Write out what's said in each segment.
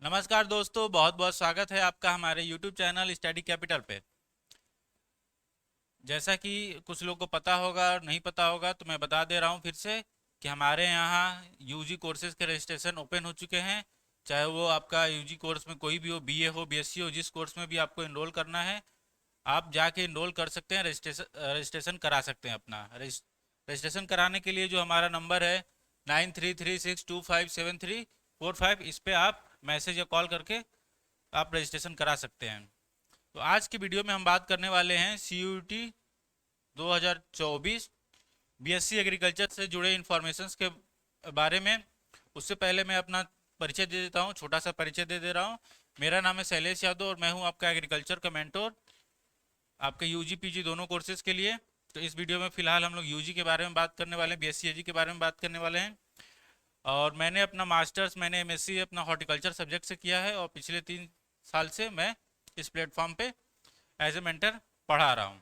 नमस्कार दोस्तों, बहुत बहुत स्वागत है आपका हमारे YouTube चैनल स्टडी कैपिटल पे। जैसा कि कुछ लोगों को पता होगा और नहीं पता होगा तो मैं बता दे रहा हूँ फिर से कि हमारे यहाँ यूजी कोर्सेज के रजिस्ट्रेशन ओपन हो चुके हैं। चाहे वो आपका यूजी कोर्स में कोई भी हो, बीए हो, बीएससी हो, जिस कोर्स में भी आपको इनरोल करना है आप जाके इनरोल कर सकते हैं। रजिस्ट्रेशन रजिस्ट्रेशन करा सकते हैं। अपना रजिस्ट्रेशन कराने के लिए जो हमारा नंबर है 9336257345, इस पे आप मैसेज या कॉल करके आप रजिस्ट्रेशन करा सकते हैं। तो आज की वीडियो में हम बात करने वाले हैं CUET 2024 बीएससी एग्रीकल्चर से जुड़े इंफॉर्मेशंस के बारे में। उससे पहले मैं अपना परिचय दे देता हूँ, छोटा सा परिचय दे दे रहा हूँ। मेरा नाम है शैलेश यादव और मैं हूँ आपका एग्रीकल्चर का मेंटोर आपके यूजी पीजी दोनों कोर्सेज के लिए। तो इस वीडियो में फिलहाल हम लोग यूजी के बारे में बात करने वाले हैं, बीएससी एजी के बारे में बात करने वाले हैं। और मैंने अपना मास्टर्स, मैंने एमएससी अपना हॉर्टिकल्चर सब्जेक्ट से किया है और पिछले 3 साल से मैं इस प्लेटफॉर्म पे एज ए मेंटर पढ़ा रहा हूँ।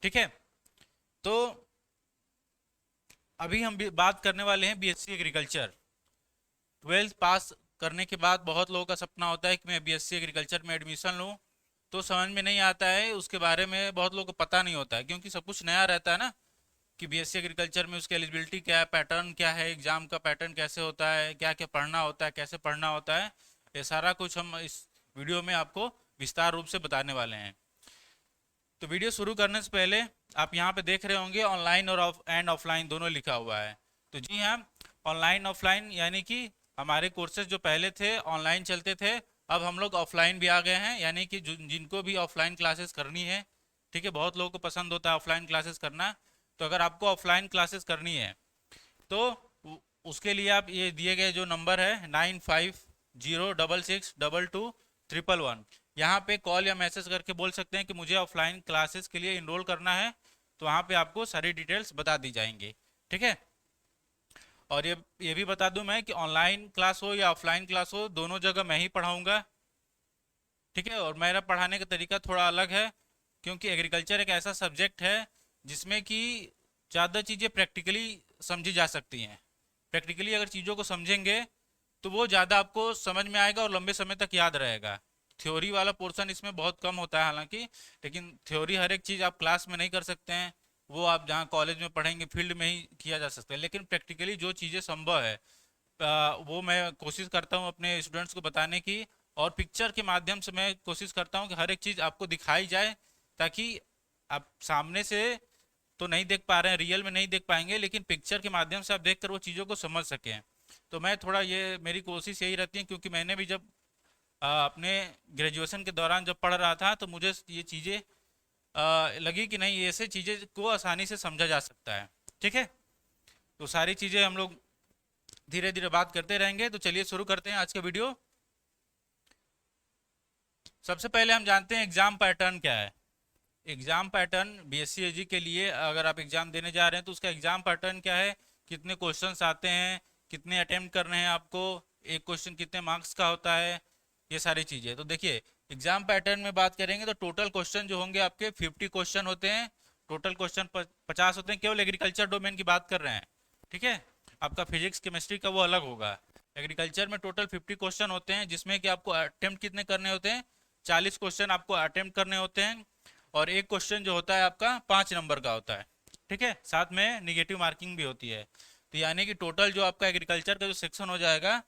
ठीक है, तो अभी हम बात करने वाले हैं बीएससी एग्रीकल्चर। 12th पास करने के बाद बहुत लोगों का सपना होता है कि मैं बीएससी एग्रीकल्चर में एडमिशन लूँ। तो समझ में नहीं आता है, उसके बारे में बहुत लोगों को पता नहीं होता है क्योंकि सब कुछ नया रहता है ना, कि बीएससी एग्रीकल्चर में उसकी एलिजिबिलिटी क्या है, पैटर्न क्या है, एग्जाम का पैटर्न कैसे होता है, क्या क्या पढ़ना होता है, कैसे पढ़ना होता है। ये सारा कुछ हम इस वीडियो में आपको विस्तार रूप से बताने वाले हैं। तो वीडियो शुरू करने से पहले आप यहाँ पे देख रहे होंगे ऑनलाइन और ऑफलाइन दोनों लिखा हुआ है। तो जी हाँ, ऑनलाइन ऑफलाइन यानी कि हमारे कोर्सेज जो पहले थे ऑनलाइन चलते थे, अब हम लोग ऑफलाइन भी आ गए हैं। यानी कि जिनको भी ऑफलाइन क्लासेस करनी है, ठीक है, बहुत लोगों को पसंद होता है ऑफलाइन क्लासेस करना। तो अगर आपको ऑफलाइन क्लासेस करनी है तो उसके लिए आप ये दिए गए जो नंबर है 9506622111, यहाँ पे कॉल या मैसेज करके बोल सकते हैं कि मुझे ऑफलाइन क्लासेस के लिए इनरोल करना है। तो वहाँ पे आपको सारी डिटेल्स बता दी जाएंगी। ठीक है, और ये भी बता दूं मैं कि ऑनलाइन क्लास हो या ऑफलाइन क्लास हो, दोनों जगह मैं ही पढ़ाऊँगा। ठीक है, और मेरा पढ़ाने का तरीका थोड़ा अलग है क्योंकि एग्रीकल्चर एक ऐसा सब्जेक्ट है जिसमें कि ज़्यादा चीज़ें प्रैक्टिकली समझी जा सकती हैं। प्रैक्टिकली अगर चीज़ों को समझेंगे तो वो ज़्यादा आपको समझ में आएगा और लंबे समय तक याद रहेगा। थ्योरी वाला पोर्शन इसमें बहुत कम होता है हालांकि, लेकिन थ्योरी हर एक चीज़ आप क्लास में नहीं कर सकते हैं। वो आप जहाँ कॉलेज में पढ़ेंगे फील्ड में ही किया जा सकता है, लेकिन प्रैक्टिकली जो चीज़ें संभव है वो मैं कोशिश करता हूँ अपने स्टूडेंट्स को बताने की। और पिक्चर के माध्यम से मैं कोशिश करता हूँ कि हर एक चीज़ आपको दिखाई जाए, ताकि आप सामने से तो नहीं देख पा रहे हैं, रियल में नहीं देख पाएंगे, लेकिन पिक्चर के माध्यम से आप देखकर वो चीज़ों को समझ सकें। तो मैं थोड़ा ये मेरी कोशिश यही रहती है क्योंकि मैंने भी जब अपने ग्रेजुएशन के दौरान जब पढ़ रहा था तो मुझे ये चीज़ें लगी कि नहीं, ऐसे चीज़ें को आसानी से समझा जा सकता है। ठीक है, तो सारी चीज़ें हम लोग धीरे धीरे बात करते रहेंगे। तो चलिए शुरू करते हैं आज का वीडियो। सबसे पहले हम जानते हैं एग्जाम पैटर्न क्या है। एग्जाम पैटर्न बीएससी एजी के लिए अगर आप एग्जाम देने जा रहे हैं तो उसका एग्जाम पैटर्न क्या है, कितने क्वेश्चंस आते हैं, कितने अटेम्प्ट करने हैं आपको, एक क्वेश्चन कितने मार्क्स का होता है, ये सारी चीज़ें। तो देखिए, एग्जाम पैटर्न में बात करेंगे तो टोटल क्वेश्चन जो होंगे आपके 50 क्वेश्चन होते हैं। टोटल क्वेश्चन 50 होते हैं, केवल एग्रीकल्चर डोमेन की बात कर रहे हैं। ठीक है, आपका फिजिक्स केमिस्ट्री का वो अलग होगा। एग्रीकल्चर में टोटल 50 क्वेश्चन होते हैं जिसमें कि आपको अटेम्प्ट कितने करने होते हैं, 40 क्वेश्चन आपको अटेम्प्ट करने होते हैं। और एक क्वेश्चन जो होता है आपका 5 नंबर का होता है। ठीक है, साथ में निगेटिव मार्किंग भी होती है। तो यानी कि टोटल जो आपका एग्रीकल्चर का जो सेक्शन हो जाएगा,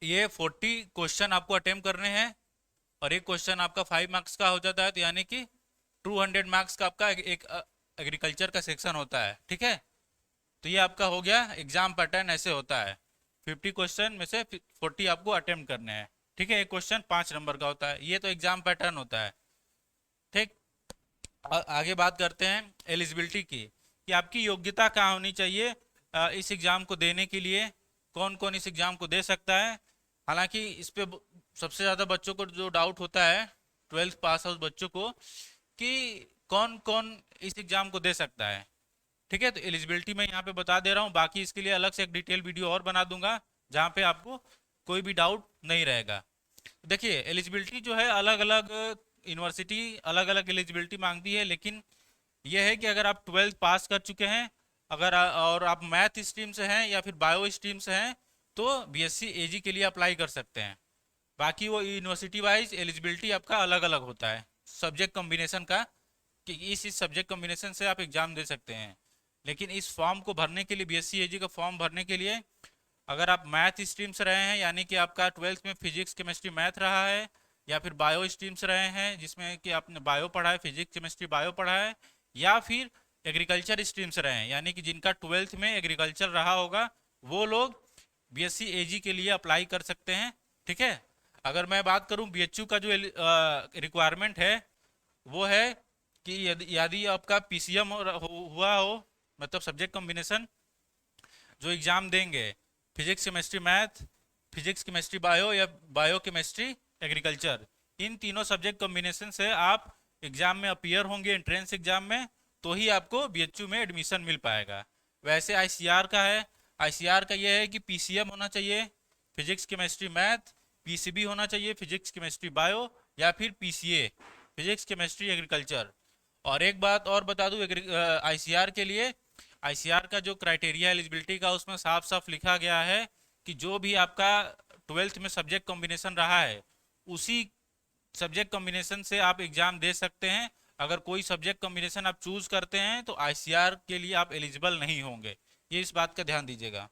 ये 40 क्वेश्चन आपको अटेम्प्ट करने हैं और एक क्वेश्चन आपका 5 मार्क्स का हो जाता है। तो यानी कि 200 मार्क्स का आपका एक एग्रीकल्चर का सेक्शन होता है। ठीक है, तो ये आपका हो गया एग्जाम पैटर्न, ऐसे होता है। 50 क्वेश्चन में से 40 आपको अटेम्प्ट करने हैं। ठीक है, एक क्वेश्चन 5 नंबर का होता है, ये तो एग्जाम पैटर्न होता है। ठीक, आगे बात करते हैं एलिजिबिलिटी की, कि आपकी योग्यता क्या होनी चाहिए इस एग्ज़ाम को देने के लिए, कौन कौन इस एग्ज़ाम को दे सकता है। हालांकि इस पे सबसे ज़्यादा बच्चों को जो डाउट होता है 12th पास आउट बच्चों को, कि कौन कौन इस एग्ज़ाम को दे सकता है। ठीक है, तो एलिजिबिलिटी मैं यहाँ पे बता दे रहा हूँ, बाकी इसके लिए अलग से एक डिटेल वीडियो और बना दूंगा जहाँ पे आपको कोई भी डाउट नहीं रहेगा। देखिए, एलिजिबिलिटी जो है अलग अलग यूनिवर्सिटी अलग अलग एलिजिबिलिटी मांगती है, लेकिन यह है कि अगर आप 12th पास कर चुके हैं, अगर और आप मैथ स्ट्रीम से हैं या फिर बायो स्ट्रीम से हैं, तो बीएससी एजी के लिए अप्लाई कर सकते हैं। बाकी वो यूनिवर्सिटी वाइज एलिजिबिलिटी आपका अलग अलग होता है सब्जेक्ट कॉम्बिनेशन का, कि इस सब्जेक्ट कॉम्बिनेशन से आप एग्ज़ाम दे सकते हैं। लेकिन इस फॉर्म को भरने के लिए, बीएससी एजी का फॉर्म भरने के लिए, अगर आप मैथ स्ट्रीम से रहे हैं, यानी कि आपका ट्वेल्थ में फिजिक्स केमिस्ट्री मैथ रहा है, या फिर बायो स्ट्रीम से रहे हैं जिसमें कि आपने बायो पढ़ा है, फिजिक्स केमिस्ट्री बायो पढ़ा है, या फिर एग्रीकल्चर स्ट्रीम से रहे हैं, यानी कि जिनका ट्वेल्थ में एग्रीकल्चर रहा होगा, वो लोग बीएससी एजी के लिए अप्लाई कर सकते हैं। ठीक है। अगर मैं बात करूं बीएचयू का जो रिक्वायरमेंट है, वो है कि यदि आपका पीसीएम हुआ हो, मतलब सब्जेक्ट कॉम्बिनेशन जो एग्ज़ाम देंगे, physics chemistry math, physics chemistry bio, या बायो केमिस्ट्री एग्रीकल्चर, इन तीनों सब्जेक्ट कॉम्बिनेशन से आप एग्ज़ाम में अपीयर होंगे एंट्रेंस एग्ज़ाम में, तो ही आपको बीएचयू में एडमिशन मिल पाएगा। वैसे आईसीआर का है, आईसीआर का ये है कि पीसीएम होना चाहिए फिजिक्स केमिस्ट्री मैथ, पीसीबी होना चाहिए फिजिक्स केमिस्ट्री बायो, या फिर पीसीए फिजिक्स केमिस्ट्री एग्रीकल्चर। और एक बात और बता दूं आईसीआर के लिए, आईसीआर का जो क्राइटेरिया एलिजिबिलिटी का, उसमें साफ साफ लिखा गया है कि जो भी आपका ट्वेल्थ में सब्जेक्ट कॉम्बिनेशन रहा है, उसी सब्जेक्ट कॉम्बिनेशन से आप एग्ज़ाम दे सकते हैं। अगर कोई सब्जेक्ट कॉम्बिनेशन आप चूज़ करते हैं तो आईसीआर के लिए आप एलिजिबल नहीं होंगे, ये इस बात का ध्यान दीजिएगा।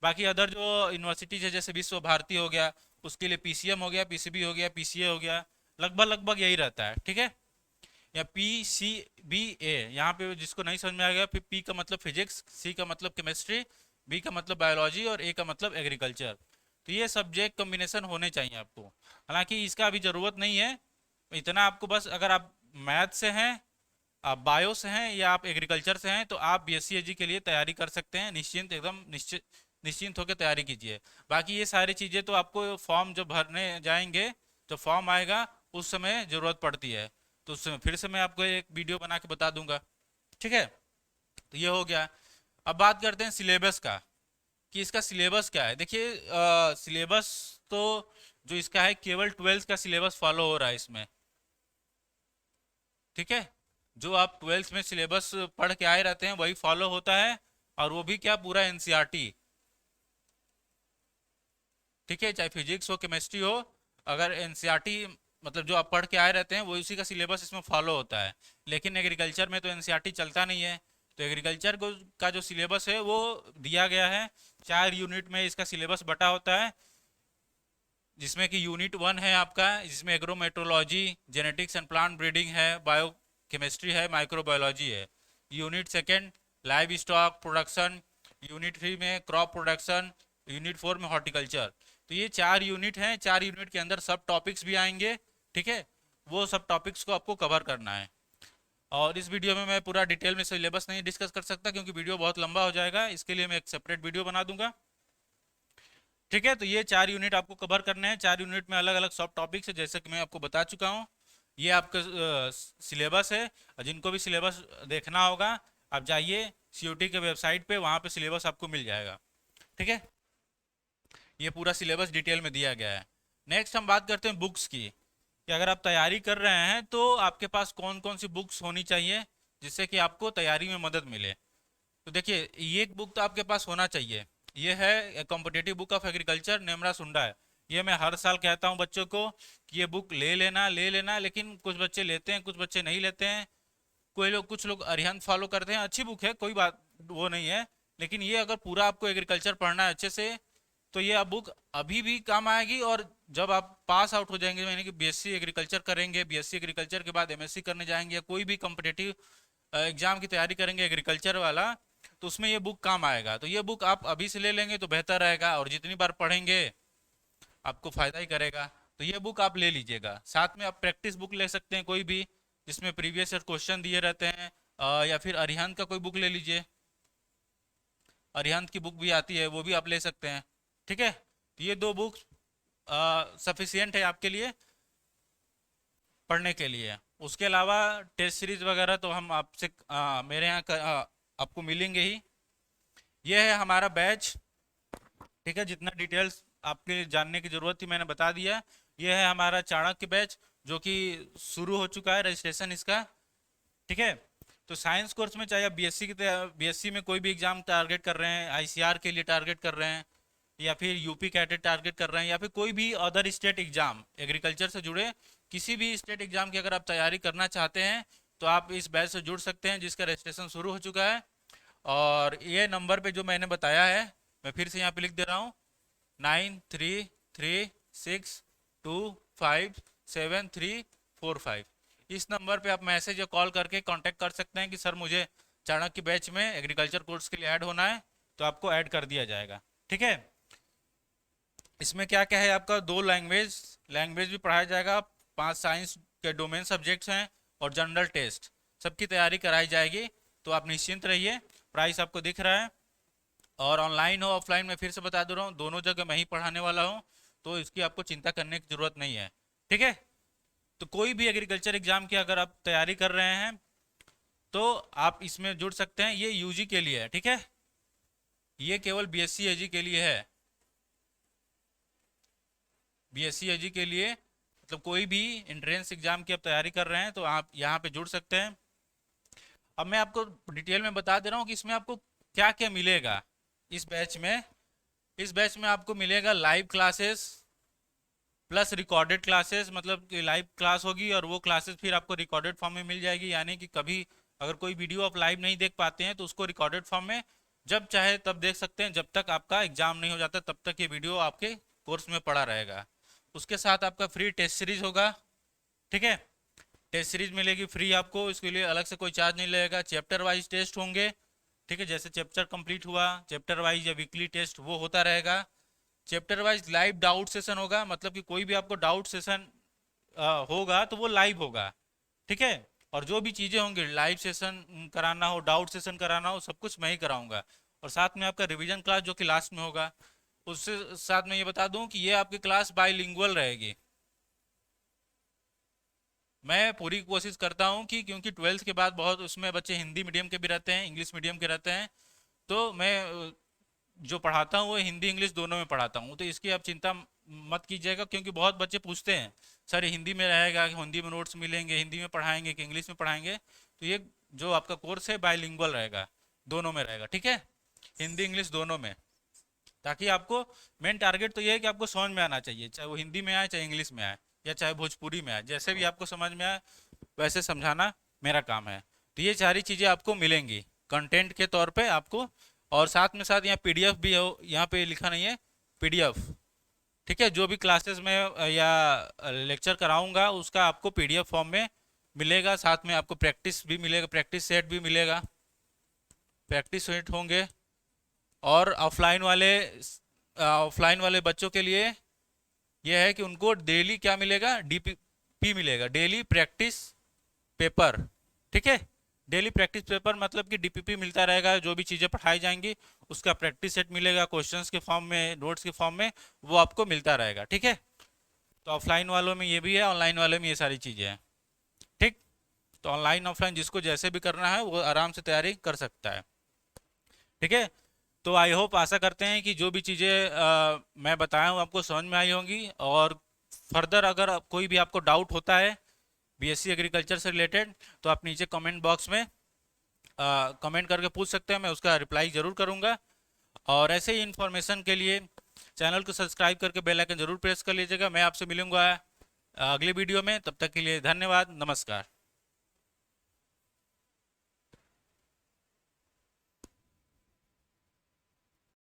बाकी अदर जो यूनिवर्सिटीज है, जैसे विश्व भारती हो गया, उसके लिए पीसीएम हो गया, पीसीबी हो गया, पीसीए हो गया, लगभग लगभग यही रहता है। ठीक है। या पीसीबीए, यहाँ पे जिसको नहीं समझ में आ गया, फिर पी का मतलब फिजिक्स, सी का मतलब केमिस्ट्री, बी का मतलब बायोलॉजी, और ए का मतलब एग्रीकल्चर। तो ये सब्जेक्ट कॉम्बिनेशन होने चाहिए आपको। हालांकि इसका अभी ज़रूरत नहीं है, इतना आपको बस, अगर आप मैथ से हैं, आप बायो से हैं, या आप एग्रीकल्चर से हैं, तो आप बीएससी एजी के लिए तैयारी कर सकते हैं। निश्चिंत, एकदम निश्चिंत होकर तैयारी कीजिए। बाकी ये सारी चीज़ें तो आपको फॉर्म जब भरने जाएंगे, जब फॉर्म आएगा उस समय ज़रूरत पड़ती है, तो उस समय फिर से मैं आपको एक वीडियो बना के बता दूंगा। ठीक है। तो ये हो गया। अब बात करते हैं सिलेबस का, कि इसका सिलेबस क्या है। देखिए सिलेबस तो जो इसका है, केवल ट्वेल्थ का सिलेबस फॉलो हो रहा है इसमें। ठीक है। जो आप ट्वेल्थ में सिलेबस पढ़ के आए रहते हैं वही फॉलो होता है, और वो भी क्या, पूरा एनसीईआरटी। ठीक है। चाहे फिजिक्स हो, केमिस्ट्री हो, अगर एनसीईआरटी, मतलब जो आप पढ़ के आए रहते हैं, वो उसी का सिलेबस इसमें फॉलो होता है। लेकिन एग्रीकल्चर में तो एनसीईआरटी चलता नहीं है, तो एग्रीकल्चर को का जो सिलेबस है वो दिया गया है, 4 यूनिट में इसका सिलेबस बटा होता है। जिसमें कि यूनिट 1 है आपका, जिसमें agrometeorology, genetics and plant breeding है, बायो केमिस्ट्री है, माइक्रोबायोलॉजी है। Unit 2 live stock production, unit 3 में क्रॉप प्रोडक्शन, यूनिट 4 में हॉर्टिकल्चर। तो ये 4 यूनिट हैं, 4 यूनिट के अंदर सब टॉपिक्स भी आएंगे। ठीक है। वो सब टॉपिक्स को आपको कवर करना है। और इस वीडियो में मैं पूरा डिटेल में सिलेबस नहीं डिस्कस कर सकता, क्योंकि वीडियो बहुत लंबा हो जाएगा, इसके लिए मैं एक सेपरेट वीडियो बना दूंगा। ठीक है। तो ये 4 यूनिट आपको कवर करने हैं। 4 यूनिट में अलग अलग सब टॉपिक्स है, जैसे कि मैं आपको बता चुका हूँ। ये आपका सिलेबस है, और जिनको भी सिलेबस देखना होगा, आप जाइए सीयूटी के वेबसाइट पे, वहाँ पे सिलेबस आपको मिल जाएगा। ठीक है। ये पूरा सिलेबस डिटेल में दिया गया है। नेक्स्ट हम बात करते हैं बुक्स की, कि अगर आप तैयारी कर रहे हैं तो आपके पास कौन कौन सी बुक्स होनी चाहिए, जिससे कि आपको तैयारी में मदद मिले। तो देखिए, ये एक बुक तो आपके पास होना चाहिए। ये है competitive book of agriculture, Nemra सुंडा है। ये मैं हर साल कहता हूँ बच्चों को कि ये बुक ले लेना, ले लेना, लेकिन कुछ बच्चे लेते हैं, कुछ बच्चे नहीं लेते हैं। कोई लोग, कुछ लोग अरिहंत फॉलो करते हैं। अच्छी बुक है, कोई बात वो नहीं है, लेकिन ये अगर पूरा आपको एग्रीकल्चर पढ़ना है अच्छे से, तो ये बुक अभी भी काम आएगी। और जब आप पास आउट हो जाएंगे, यानी कि बीएससी एग्रीकल्चर करेंगे, बीएससी एग्रीकल्चर के बाद एमएससी करने जाएंगे, या कोई भी कॉम्पिटेटिव एग्जाम की तैयारी करेंगे एग्रीकल्चर वाला, तो उसमें ये बुक काम आएगा। तो ये बुक आप अभी से ले लेंगे तो बेहतर रहेगा, और जितनी बार पढ़ेंगे आपको फायदा ही करेगा। तो ये बुक आप ले लीजिएगा। साथ में आप प्रैक्टिस बुक ले सकते हैं कोई भी, जिसमें प्रीवियस ईयर क्वेश्चन दिए रहते हैं, या फिर अरिहंत का कोई बुक ले लीजिए, अरिहंत की बुक भी आती है, वो भी आप ले सकते हैं। ठीक है। तो ये 2 बुक सफिशियंट है आपके लिए पढ़ने के लिए। उसके अलावा टेस्ट सीरीज वगैरह तो हम आपसे मेरे यहाँ आपको मिलेंगे ही। ये है हमारा बैच। ठीक है। जितना डिटेल्स आपके जानने की ज़रूरत थी मैंने बता दिया। ये है हमारा चाणक्य बैच, जो कि शुरू हो चुका है रजिस्ट्रेशन इसका। ठीक है। तो साइंस कोर्स में चाहे आप बीएससी में कोई भी एग्ज़ाम टारगेट कर रहे हैं, आईसीआर के लिए टारगेट कर रहे हैं, या फिर यूपी कैडेट टारगेट कर रहे हैं, या फिर कोई भी अदर स्टेट एग्जाम एग्रीकल्चर से जुड़े किसी भी स्टेट एग्जाम की अगर आप तैयारी करना चाहते हैं तो आप इस बैच से जुड़ सकते हैं, जिसका रजिस्ट्रेशन शुरू हो चुका है। और ये नंबर पे जो मैंने बताया है मैं फिर से यहाँ पे लिख दे रहा हूँ, 9336257345। इस नंबर पे आप मैसेज या कॉल करके कांटेक्ट कर सकते हैं कि सर मुझे चाणक्य बैच में एग्रीकल्चर कोर्स के लिए ऐड होना है, तो आपको ऐड कर दिया जाएगा। ठीक है, इसमें क्या क्या है आपका, 2 लैंग्वेज लैंग्वेज भी पढ़ाया जाएगा, 5 साइंस के डोमेन सब्जेक्ट्स हैं और जनरल टेस्ट सबकी तैयारी कराई जाएगी। तो आप निश्चिंत रहिए, प्राइस आपको दिख रहा है। और ऑनलाइन हो ऑफलाइन मैं फिर से बता दे रहा हूँ, दोनों जगह मैं ही पढ़ाने वाला हूँ, तो इसकी आपको चिंता करने की ज़रूरत नहीं है। ठीक है, तो कोई भी एग्रीकल्चर एग्जाम की अगर आप तैयारी कर रहे हैं तो आप इसमें जुड़ सकते हैं। ये यूजी के लिए है, ठीक है, ये केवल बीएससी एजी के लिए है। बीएससी एजी के लिए मतलब कोई भी एंट्रेंस एग्जाम की आप तैयारी कर रहे हैं तो आप यहाँ पे जुड़ सकते हैं। अब मैं आपको डिटेल में बता दे रहा हूँ कि इसमें आपको क्या क्या मिलेगा इस बैच में। इस बैच में आपको मिलेगा live classes plus recorded classes, मतलब कि लाइव क्लास होगी और वो क्लासेस फिर आपको रिकॉर्डेड फॉर्म में मिल जाएगी, यानी कि कभी अगर कोई वीडियो आप लाइव नहीं देख पाते हैं तो उसको रिकॉर्डेड फॉर्म में जब चाहे तब देख सकते हैं, जब तक आपका एग्जाम नहीं हो जाता तब तक ये वीडियो आपके कोर्स में पड़ा रहेगा। उसके साथ आपका फ्री टेस्ट सीरीज होगा। ठीक है, टेस्ट सीरीज मिलेगी फ्री आपको, इसके लिए अलग से कोई चार्ज नहीं लगेगा। चैप्टर वाइज टेस्ट होंगे, ठीक है, जैसे चैप्टर कंप्लीट हुआ चैप्टर वाइज या वीकली टेस्ट वो होता रहेगा। Chapter wise live doubt session होगा, मतलब कि कोई भी आपको डाउट सेशन होगा तो वो लाइव होगा। ठीक है, और जो भी चीज़ें होंगी लाइव सेशन कराना हो डाउट सेशन कराना हो सब कुछ मैं ही कराऊंगा। और साथ में आपका रिवीजन क्लास जो कि लास्ट में होगा। उससे साथ में ये बता दूं कि ये आपकी क्लास बाईलिंगुअल रहेगी। मैं पूरी कोशिश करता हूं कि क्योंकि 12th के बाद बहुत उसमें बच्चे हिंदी मीडियम के भी रहते हैं इंग्लिश मीडियम के रहते हैं, तो मैं जो पढ़ाता हूँ वो हिंदी इंग्लिश दोनों में पढ़ाता हूँ, तो इसकी आप चिंता मत कीजिएगा। क्योंकि बहुत बच्चे पूछते हैं सर हिंदी में रहेगा कि हिंदी में नोट्स मिलेंगे, हिंदी में पढ़ाएंगे कि इंग्लिश में पढ़ाएंगे, तो ये जो आपका कोर्स है बाईलिंगुअल रहेगा, दोनों में रहेगा। ठीक है, हिंदी इंग्लिश दोनों में, ताकि आपको मेन टारगेट तो ये है कि आपको समझ में आना चाहिए, चाहे वो हिंदी में आए चाहे इंग्लिश में आए या चाहे भोजपुरी में आए, जैसे भी आपको समझ में आए वैसे समझाना मेरा काम है। तो ये सारी चीज़ें आपको मिलेंगी कंटेंट के तौर पे आपको। और साथ में साथ यहाँ पीडीएफ भी हो, यहाँ पे लिखा नहीं है पीडीएफ। ठीक है, जो भी क्लासेस में या लेक्चर कराऊंगा उसका आपको पीडीएफ फॉर्म में मिलेगा। साथ में आपको प्रैक्टिस भी मिलेगा, प्रैक्टिस सेट भी मिलेगा, प्रैक्टिस सेट होंगे। और ऑफलाइन वाले बच्चों के लिए यह है कि उनको डेली क्या मिलेगा, डीपीपी मिलेगा, डेली प्रैक्टिस पेपर। ठीक है, डेली प्रैक्टिस पेपर मतलब कि डीपीपी मिलता रहेगा, जो भी चीज़ें पढ़ाई जाएंगी उसका प्रैक्टिस सेट मिलेगा, क्वेश्चंस के फॉर्म में नोट्स के फॉर्म में वो आपको मिलता रहेगा। ठीक है, तो ऑफलाइन वालों में ये भी है, ऑनलाइन वालों में ये सारी चीज़ें हैं। ठीक, तो ऑनलाइन ऑफलाइन जिसको जैसे भी करना है वो आराम से तैयारी कर सकता है। ठीक है, तो आई होप आशा करते हैं कि जो भी चीज़ें मैं बताया हूँ आपको समझ में आई होंगी। और फर्दर अगर कोई भी आपको डाउट होता है बीएससी एग्रीकल्चर से रिलेटेड तो आप नीचे कमेंट बॉक्स में कमेंट करके पूछ सकते हैं, मैं उसका रिप्लाई ज़रूर करूँगा। और ऐसे ही इन्फॉर्मेशन के लिए चैनल को सब्सक्राइब करके बेल आइकन ज़रूर प्रेस कर लीजिएगा। मैं आपसे मिलूँगा अगले वीडियो में, तब तक के लिए धन्यवाद, नमस्कार।